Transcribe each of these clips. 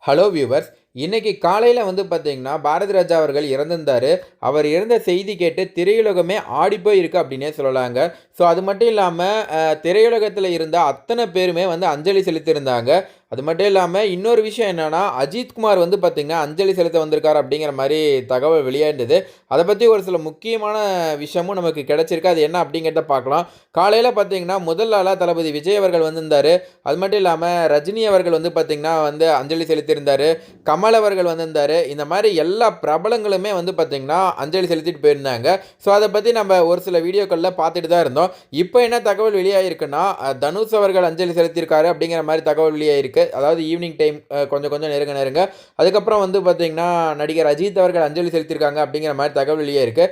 Hello viewers. இன்னைக்கு காலையில் பார்த்தீங்கன்னா பாரதி ராஜா அவர்கள் இறந்திருந்தார். அவர் இறந்த செய்தி கேட்டு திரையுலகமே ஆடிப்போய் இருக்கு அப்படின்னே சொல்லலாங்க. ஸோ அது மட்டும் இல்லாமல் திரையுலகத்தில் இருந்த அத்தனை பேருமே அஞ்சலி செலுத்தியிருந்தாங்க. அது மட்டும் இல்லாமல் இன்னொரு விஷயம் என்னென்னா, அஜித்குமார் பார்த்தீங்கன்னா அஞ்சலி செலுத்த வந்திருக்கார் அப்படிங்கிற மாதிரி தகவல் வெளியாயிருந்தது. அதை பற்றி ஒரு சில முக்கியமான விஷயமும் நமக்கு கிடைச்சிருக்கு. அது என்ன அப்படிங்கிறத பார்க்கலாம். காலையில் பார்த்தீங்கன்னா முதல் ஆளாக தளபதி விஜய் அவர்கள் வந்திருந்தார். அது மட்டும் இல்லாமல் ரஜினி அவர்கள் பார்த்தீங்கன்னா அஞ்சலி செலுத்தியிருந்தார். கமல் அவர்கள் வந்திருந்தார். இந்த மாதிரி எல்லா பிரபலங்களுமே பார்த்தீங்கன்னா அஞ்சலி செலுத்திட்டு போயிருந்தாங்க. ஸோ அதை பற்றி நம்ம ஒரு சில வீடியோக்களில் பார்த்துட்டு தான் இருந்தோம். இப்போ என்ன தகவல் வெளியாகிருக்குன்னா, தனுஷ் அவர்கள் அஞ்சலி செலுத்தியிருக்காரு அப்படிங்கிற மாதிரி தகவல் வெளியாகிருக்கு. அதாவது ஈவினிங் டைம் கொஞ்சம் நெருங்க. அதுக்கப்புறம் பார்த்தீங்கன்னா நடிகர் அஜித் அவர்கள் அஞ்சலி செலுத்தியிருக்காங்க அப்படிங்கிற மாதிரி தகவல் வெளியாகிருக்கு.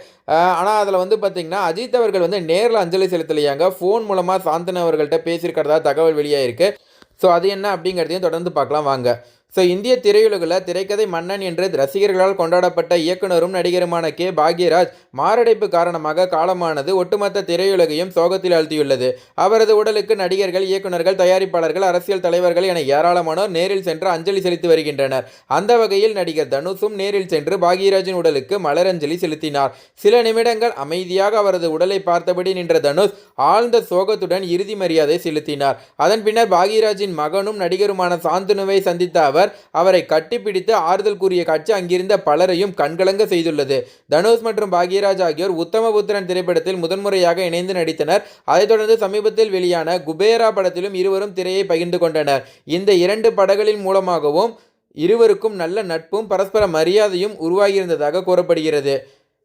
ஆனால் அதில் பார்த்தீங்கன்னா அஜித் அவர்கள் நேரில் அஞ்சலி செலுத்தலையாங்க. ஃபோன் மூலமாக சாந்தனு அவர்கள்ட்ட பேசியிருக்கிறதா தகவல் வெளியாகிருக்கு. ஸோ அது என்ன அப்படிங்கிறதையும் தொடர்ந்து பார்க்கலாம் வாங்க. ஸோ இந்திய திரையுலகில் திரைக்கதை மன்னன் என்று ரசிகர்களால் கொண்டாடப்பட்ட இயக்குனரும் நடிகருமான கே பாக்யராஜ் மாரடைப்பு காரணமாக காலமானது ஒட்டுமொத்த திரையுலகையும் சோகத்தில் ஆழ்த்தியுள்ளது. அவரது உடலுக்கு நடிகர்கள், இயக்குநர்கள், தயாரிப்பாளர்கள், அரசியல் தலைவர்கள் என ஏராளமானோர் நேரில் சென்று அஞ்சலி செலுத்தி வருகின்றனர். அந்த வகையில் நடிகர் தனுஷும் நேரில் சென்று பாக்யராஜின் உடலுக்கு மலரஞ்சலி செலுத்தினார். சில நிமிடங்கள் அமைதியாக அவரது உடலை பார்த்தபடி நின்ற தனுஷ் ஆழ்ந்த சோகத்துடன் இறுதி மரியாதை செலுத்தினார். அதன் பின்னர் பாக்யராஜின் மகனும் நடிகருமான சாந்தனுவை சந்தித்த அவர் அவரை கட்டிப்பிடித்து ஆறுதல் கூறிய காட்சி அங்கிருந்த பலரையும் கண்கலங்க செய்துள்ளது. தனுஷ் மற்றும் பாக்யராஜ் ஆகியோர் உத்தமபுத்திரன் திரைப்படத்தில் முதன்முறையாக இணைந்து நடித்தனர். அதைத் தொடர்ந்து சமீபத்தில் வெளியான குபேரா படத்திலும் இருவரும் திரையை பகிர்ந்து கொண்டனர். இந்த இரண்டு படங்களின் மூலமாகவும் இருவருக்கும் நல்ல நட்பும் பரஸ்பர மரியாதையும் உருவாகியிருந்ததாக கூறப்படுகிறது.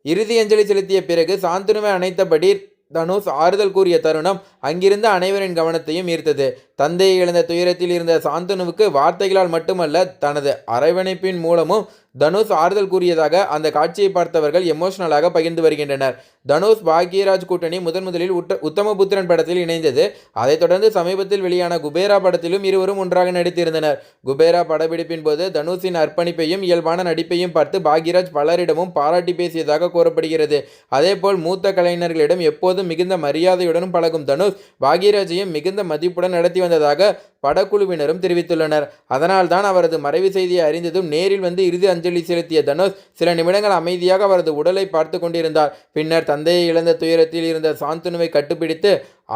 இறுதி அஞ்சலி செலுத்திய பிறகு சாந்தனுவை அணைத்தபடி தனுஷ் ஆறுதல் கூறிய தருணம் அங்கிருந்த அனைவரின் கவனத்தையும் ஈர்த்தது. தந்தையை இழந்த துயரத்தில் இருந்த சாந்தனுவுக்கு வார்த்தைகளால் மட்டுமல்ல, தனது அரவணைப்பின் மூலமும் தனுஷ் ஆறுதல் கூறியதாக அந்த காட்சியை பார்த்தவர்கள் எமோஷனலாக பகிர்ந்து வருகின்றனர். தனுஷ் பாக்யராஜ் கூட்டணி முதலில் உத்தமபுத்திரன் படத்தில் இணைந்தது. அதைத் தொடர்ந்து சமீபத்தில் வெளியான குபேரா படத்திலும் இருவரும் ஒன்றாக நடித்திருந்தனர். குபேரா படப்பிடிப்பின் போது தனுஷின் அர்ப்பணிப்பையும் இயல்பான நடிப்பையும் பார்த்து பாக்யராஜ் பலரிடமும் பாராட்டி பேசியதாக கூறப்படுகிறது. அதேபோல் மூத்த கலைஞர்களிடம் எப்போதும் மிகுந்த மரியாதையுடன் பழகும் தனுஷ் பாக்யராஜையும் மிகுந்த மதிப்புடன் நடத்தி வந்ததாக படக்குழுவினரும் தெரிவித்துள்ளனர். அதனால்தான் அவரது மறைவு செய்தியை அறிந்ததும் நேரில் இறுதி அஞ்சலி செலுத்திய தனுஷ் சில நிமிடங்கள் அமைதியாக அவரது உடலை பார்த்து கொண்டிருந்தார். பின்னர் தந்தையை இழந்த துயரத்தில் இருந்த சாந்தனுவை கட்டுப்பிடித்து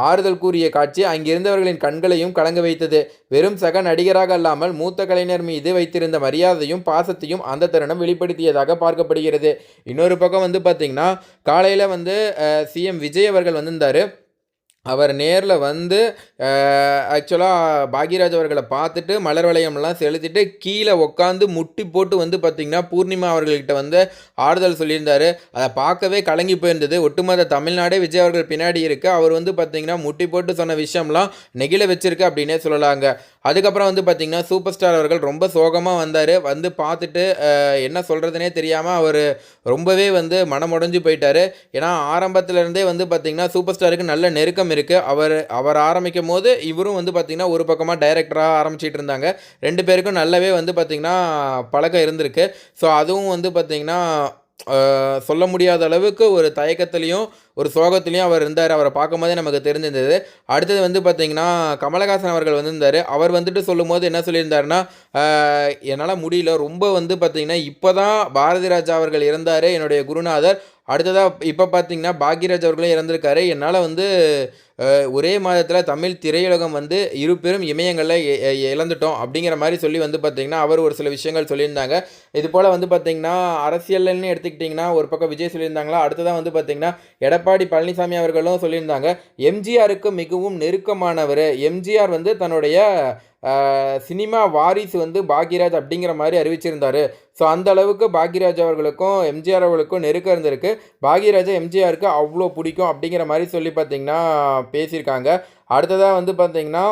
ஆறுதல் கூறிய காட்சி அங்கிருந்தவர்களின் கண்களையும் கலங்க வைத்தது. வெறும் சக நடிகராக அல்லாமல் மூத்த கலைஞர் மீது வைத்திருந்த மரியாதையும் பாசத்தையும் அந்த தருணம் வெளிப்படுத்தியதாக பார்க்கப்படுகிறது. இன்னொரு பக்கம் பார்த்தீங்கன்னா காலையில் சிஎம் விஜய் அவர்கள் வந்திருந்தார். அவர் நேரில் ஆக்சுவலாக பாக்யராஜ் அவர்களை பார்த்துட்டு மலர் வளையம்லாம் செலுத்திட்டு கீழே உட்காந்து முட்டி போட்டு பார்த்திங்கன்னா பூர்ணிமா அவர்கள்கிட்ட ஆறுதல் சொல்லியிருந்தார். அதை பார்க்கவே கலங்கி போயிருந்தது. ஒட்டுமொத்த தமிழ்நாடே விஜய் அவர்கள் பின்னாடி இருக்குது. அவர் பார்த்திங்கன்னா முட்டி போட்டு சொன்ன விஷயம்லாம் நெகிழ வச்சிருக்கு அப்படின்னே சொல்லலாங்க. அதுக்கப்புறம் பார்த்திங்கன்னா சூப்பர் ஸ்டார் அவர்கள் ரொம்ப சோகமாக வந்தார். பார்த்துட்டு என்ன சொல்கிறதுனே தெரியாமல் அவர் ரொம்பவே மனமுடைஞ்சு போயிட்டார். ஏன்னா ஆரம்பத்திலேருந்தே பார்த்திங்கன்னா சூப்பர் ஸ்டாருக்கு நல்ல நெருக்கம் இருக்குது. அவர் ஆரம்பிக்கும் போது இவரும் பார்த்திங்கன்னா ஒரு பக்கமாக டைரக்டராக ஆரம்பிச்சிட்டு இருந்தாங்க. ரெண்டு பேருக்கும் நல்லாவே பார்த்திங்கன்னா பழக்கம் இருந்திருக்கு. ஸோ அதுவும் பார்த்திங்கன்னா சொல்ல முடியாத அளவுக்கு ஒரு தயக்கத்துலேயும் ஒரு சோகத்துலேயும் அவர் இருந்தார். அவரை பார்க்கும்போதே நமக்கு தெரிஞ்சிருந்தது. அடுத்தது பார்த்திங்கன்னா கமலஹாசன் அவர்கள் வந்திருந்தார். அவர் சொல்லும் போது என்ன சொல்லியிருந்தாருன்னா, என்னால் முடியல, ரொம்ப பார்த்திங்கன்னா இப்போ தான் பாரதி ராஜா அவர்கள் இறந்தார், என்னுடைய குருநாதர். அடுத்ததாக இப்போ பார்த்திங்கன்னா பாக்யராஜ் அவர்களும் இறந்திருக்காரு. என்னால் ஒரே மாதத்தில் தமிழ் திரையுலகம் இரு பெரும் இமயங்களில் இழந்துட்டோம் அப்படிங்கிற மாதிரி சொல்லி பார்த்திங்கன்னா அவர் ஒரு சில விஷயங்கள் சொல்லியிருந்தாங்க. இது போல் பார்த்திங்கன்னா அரசியல்னு எடுத்துக்கிட்டிங்கன்னா ஒரு பக்கம் விஜய் சொல்லியிருந்தாங்களா, அடுத்ததான் பார்த்திங்கன்னா எடப்பாடி பழனிசாமி அவர்களும் சொல்லியிருந்தாங்க. எம்ஜிஆருக்கு மிகவும் நெருக்கமானவர். எம்ஜிஆர் தன்னுடைய சினிமா வாரிசு பாக்யராஜ் அப்படிங்கிற மாதிரி அறிவிச்சிருந்தார். ஸோ அந்த அளவுக்கு பாக்யராஜ் அவர்களுக்கும் எம்ஜிஆர் அவர்களுக்கும் நெருக்கம் இருந்திருக்கு. பாக்யராஜை எம்ஜிஆருக்கு அவ்வளோ பிடிக்கும் அப்படிங்கிற மாதிரி சொல்லி பார்த்திங்கன்னா பேசியிருக்காங்க. அடுத்ததாக பார்த்திங்கன்னா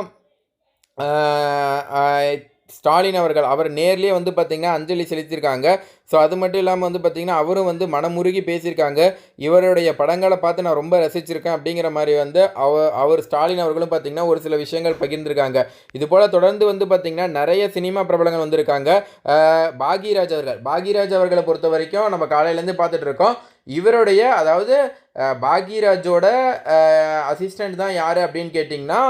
ஸ்டாலின் அவர்கள் அவர் நேர்லேயே பார்த்திங்கன்னா அஞ்சலி செலுத்தியிருக்காங்க. ஸோ அது மட்டும் இல்லாமல் பார்த்திங்கன்னா அவரும் மனமுருகி பேசியிருக்காங்க. இவருடைய படங்களை பார்த்து நான் ரொம்ப ரசிச்சிருக்கேன் அப்படிங்கிற மாதிரி அவர் ஸ்டாலின் அவர்களும் பார்த்திங்கன்னா ஒரு சில விஷயங்கள் பகிர்ந்திருக்காங்க. இது போல் தொடர்ந்து பார்த்திங்கன்னா நிறைய சினிமா பிரபலங்கள் வந்திருக்காங்க. பாக்யராஜ் அவர்களை பொறுத்த வரைக்கும் நம்ம காலையிலேருந்து பார்த்துட்டு இருக்கோம். இவருடைய அதாவது பாக்யராஜோட அசிஸ்டண்ட் தான் யார் அப்படின்னு கேட்டிங்கன்னா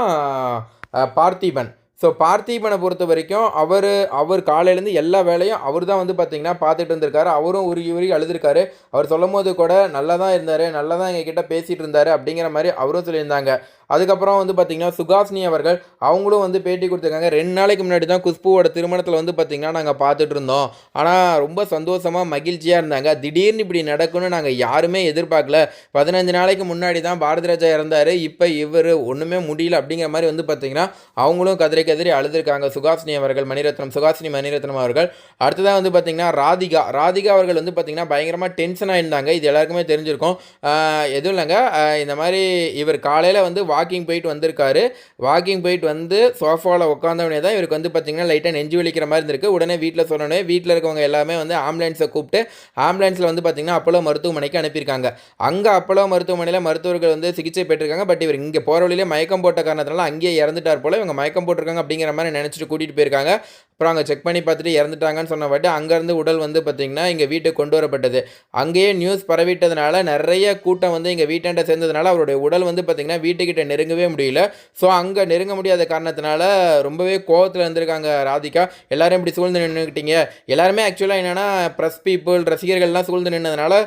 பார்த்திபன். ஸோ பார்த்திபனை பொறுத்த வரைக்கும் அவர் காலையிலேருந்து எல்லா வேலையும் அவர் தான் வந்து பார்த்தீங்கன்னா பார்த்துட்டு இருந்திருக்காரு. அவரும் உருகி உருகி அழுதுருக்காரு. அவர் சொல்லும்போது கூட நல்லா தான் இருந்தார், நல்லா தான் எங்ககிட்ட பேசிகிட்டு இருந்தார் அப்படிங்கிற மாதிரி அவரும் சொல்லியிருந்தாங்க. அதுக்கப்புறம் வந்து பார்த்தீங்கன்னா சுகாசினி அவர்கள் அவங்களும் வந்து பேட்டி கொடுத்துருக்காங்க. 2 நாளைக்கு முன்னாடி தான் குஷ்புவோட திருமணத்தில் வந்து பார்த்தீங்கன்னா நாங்கள் பார்த்துட்டு இருந்தோம். ஆனால் ரொம்ப சந்தோஷமாக மகிழ்ச்சியாக இருந்தாங்க. திடீர்னு இப்படி நடக்கும்னு நாங்கள் யாருமே எதிர்பார்க்கல. 15 நாளைக்கு முன்னாடி தான் பாரதி ராஜா இறந்தார். இப்போ இவர் ஒன்றுமே முடியல அப்படிங்கிற மாதிரி வந்து பார்த்தீங்கன்னா அவங்களும் கதறி கதறி அழுதுருக்காங்க. சுகாசினி அவர்கள் சுகாசினி மணிரத்னம் அவர்கள். அடுத்ததாக வந்து பார்த்தீங்கன்னா ராதிகா அவர்கள் வந்து பார்த்தீங்கன்னா பயங்கரமாக டென்ஷன் ஆகியிருந்தாங்க. இது எல்லாருக்குமே தெரிஞ்சிருக்கும். எதுவும் இல்லைங்க, இந்த மாதிரி இவர் காலையில் வந்து வாக்கிங் போயிட்டு வந்திருக்காரு. வாக்கிங் போயிட்டு வந்து சோஃபாவில் உட்காந்தவனே தான் இவருக்கு வந்து பார்த்தீங்கன்னா லைட்டாக நெஞ்சு வலிக்கிற மாதிரி இருந்திருக்கு. உடனே வீட்டில் சொன்னோடனே வீட்டில் இருக்கவங்க எல்லாமே வந்து ஆம்புலன்ஸை கூப்பிட்டு ஆம்புலன்ஸில் வந்து பார்த்தீங்கன்னா அப்போலோ மருத்துவமனைக்கு அனுப்பியிருக்காங்க. அங்கே அப்போலோ மருத்துவமனையில் மருத்துவர்கள் வந்து சிகிச்சை பெற்றிருக்காங்க. பட் இவர் இங்கே போகிற வழியிலே மயக்கம் போட்ட காரணத்தினால அங்கேயே இறந்துட்டார் போல். இவங்க மயக்கம் போட்டிருக்காங்க அப்படிங்கிற மாதிரி நினச்சிட்டு கூட்டிகிட்டு போயிருக்காங்க. அப்புறம் அங்கே செக் பண்ணி பார்த்துட்டு இறந்துட்டாங்கன்னு சொன்ன வாட்டி அங்கேருந்து உடல் வந்து பார்த்திங்கன்னா இங்கே வீட்டுக்கு கொண்டு வரப்பட்டது. அங்கேயே நியூஸ் பரவிட்டதுனால நிறைய கூட்டம் வந்து எங்கள் வீட்டாண்ட சேர்ந்ததுனால அவருடைய உடல் வந்து பார்த்திங்கன்னா வீட்டுக்கிட்ட நெருங்கவே முடியல. ஸோ அங்கே நெருங்க முடியாத காரணத்தினால ரொம்பவே கோவத்தில் இருந்திருக்காங்க ராதிகா. எல்லாரும் இப்படி சூழ்ந்து நின்றுக்கிட்டீங்க. எல்லாருமே ஆக்சுவலாக என்னென்னா ப்ரெஸ் பீப்புள் ரசிகர்கள்லாம் சூழ்ந்து நின்றதுனால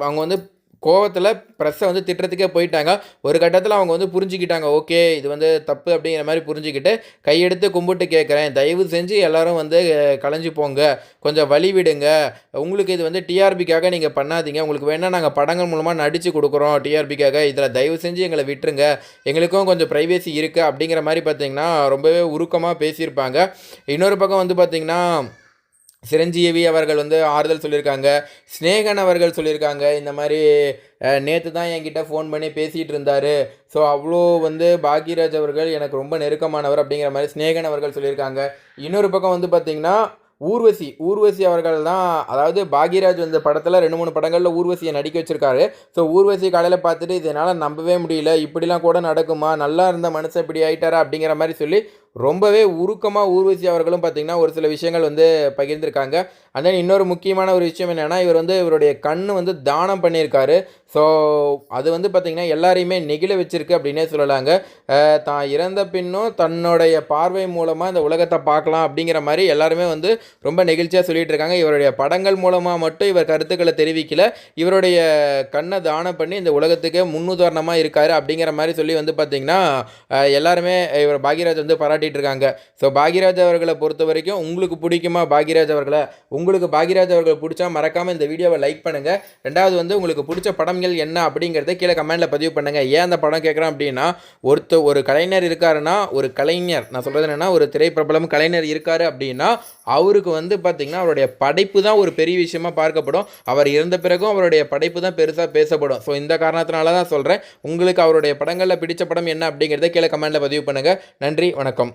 அவங்க வந்து கோவத்தில் ப்ரெஸ்ஸை வந்து திட்டுறதுக்கே போயிட்டாங்க. ஒரு கட்டத்தில் அவங்க வந்து புரிஞ்சுக்கிட்டாங்க. ஓகே, இது வந்து தப்பு அப்படிங்கிற மாதிரி புரிஞ்சுக்கிட்டு கையெடுத்து கும்பிட்டு கேட்குறேன், தயவு செஞ்சு எல்லோரும் வந்து கலைஞ்சு போங்க, கொஞ்சம் வழி விடுங்க. உங்களுக்கு இது வந்து டிஆர்பிக்காக நீங்கள் பண்ணாதீங்க. உங்களுக்கு வேணால் நாங்கள் படங்கள் மூலமாக நடித்து கொடுக்குறோம் டிஆர்பிக்காக. இதில் தயவு செஞ்சு எங்களை விட்டுருங்க, எங்களுக்கும் கொஞ்சம் ப்ரைவேசி இருக்குது அப்படிங்கிற மாதிரி பார்த்திங்கன்னா ரொம்பவே உருக்கமாக பேசியிருப்பாங்க. இன்னொரு பக்கம் வந்து பார்த்திங்கன்னா சிரஞ்சீவி அவர்கள் வந்து ஆறுதல் சொல்லியிருக்காங்க. ஸ்நேகன் அவர்கள் சொல்லியிருக்காங்க, இந்த மாதிரி நேற்று தான் என்கிட்ட ஃபோன் பண்ணி பேசிகிட்டு இருந்தார். ஸோ அவ்வளோ வந்து பாக்யராஜ் அவர்கள் எனக்கு ரொம்ப நெருக்கமானவர் அப்படிங்கிற மாதிரி ஸ்நேகன் அவர்கள் சொல்லியிருக்காங்க. இன்னொரு பக்கம் வந்து பார்த்திங்கன்னா ஊர்வசி அவர்கள் தான், அதாவது பாக்யராஜ் வந்த படத்தில் 2-3 படங்களில் ஊர்வசியை நடிக்க வச்சுருக்காரு. ஸோ ஊர்வசி காலையில் பார்த்துட்டு இதனால் நம்பவே முடியல, இப்படிலாம் கூட நடக்குமா, நல்லா இருந்த மனுஷன் இப்படி ஆகிட்டாரா அப்படிங்கிற மாதிரி சொல்லி ரொம்பவே உருக்கமாக ஊர்வசி அவர்களும் பார்த்திங்கன்னா ஒரு சில விஷயங்கள் வந்து பகிர்ந்திருக்காங்க. அண்ட் தென் இன்னொரு முக்கியமான ஒரு விஷயம் என்னென்னா, இவர் வந்து இவருடைய கண் வந்து தானம் பண்ணியிருக்காரு. ஸோ அது வந்து பார்த்திங்கன்னா எல்லாரையுமே நெகிழ வச்சிருக்கு அப்படின்னே சொல்லலாங்க. தான் இறந்த பின்னும் தன்னுடைய பார்வை மூலமாக இந்த உலகத்தை பார்க்கலாம் அப்படிங்கிற மாதிரி எல்லாருமே வந்து ரொம்ப நெகிழ்ச்சியாக சொல்லிகிட்டு இருக்காங்க. இவருடைய படங்கள் மூலமாக மட்டும் இவர் கருத்துக்களை தெரிவிக்கல, இவருடைய கண்ணை தானம் பண்ணி இந்த உலகத்துக்கே முன்னுதாரணமாக இருக்கார் அப்படிங்கிற மாதிரி சொல்லி வந்து பார்த்திங்கன்னா எல்லாருமே இவர் பாக்யராஜ் வந்து பாராட்டிகிட்டு இருக்காங்க. ஸோ பாக்யராஜ் அவர்களை பொறுத்த வரைக்கும் உங்களுக்கு பிடிக்குமா பாக்யராஜ் அவர்களை? உங்களுக்கு பாக்யராஜ் அவர்கள் பிடிச்சா மறக்காமல் இந்த வீடியோவை லைக் பண்ணுங்கள். ரெண்டாவது வந்து உங்களுக்கு பிடிச்ச படங்கள் என்ன அப்படிங்கிறத கீழே கமெண்ட்டில் பதிவு பண்ணுங்கள். ஏன் அந்த படம் கேட்குறேன் அப்படின்னா, ஒரு கலைஞர் இருக்காருன்னா, நான் சொல்கிறது என்னென்னா, ஒரு திரைப்பிரபலம் கலைஞர் இருக்காரு அப்படின்னா அவருக்கு வந்து பார்த்திங்கன்னா அவருடைய படைப்பு தான் ஒரு பெரிய விஷயமாக பார்க்கப்படும். அவர் இறந்த பிறகும் அவருடைய படைப்பு தான் பெருசாக பேசப்படும். ஸோ இந்த காரணத்தினால தான் சொல்கிறேன். உங்களுக்கு அவருடைய படங்களில் பிடிச்ச படம் என்ன அப்படிங்கிறத கீழே கமெண்ட்டில் பதிவு பண்ணுங்கள். நன்றி, வணக்கம்.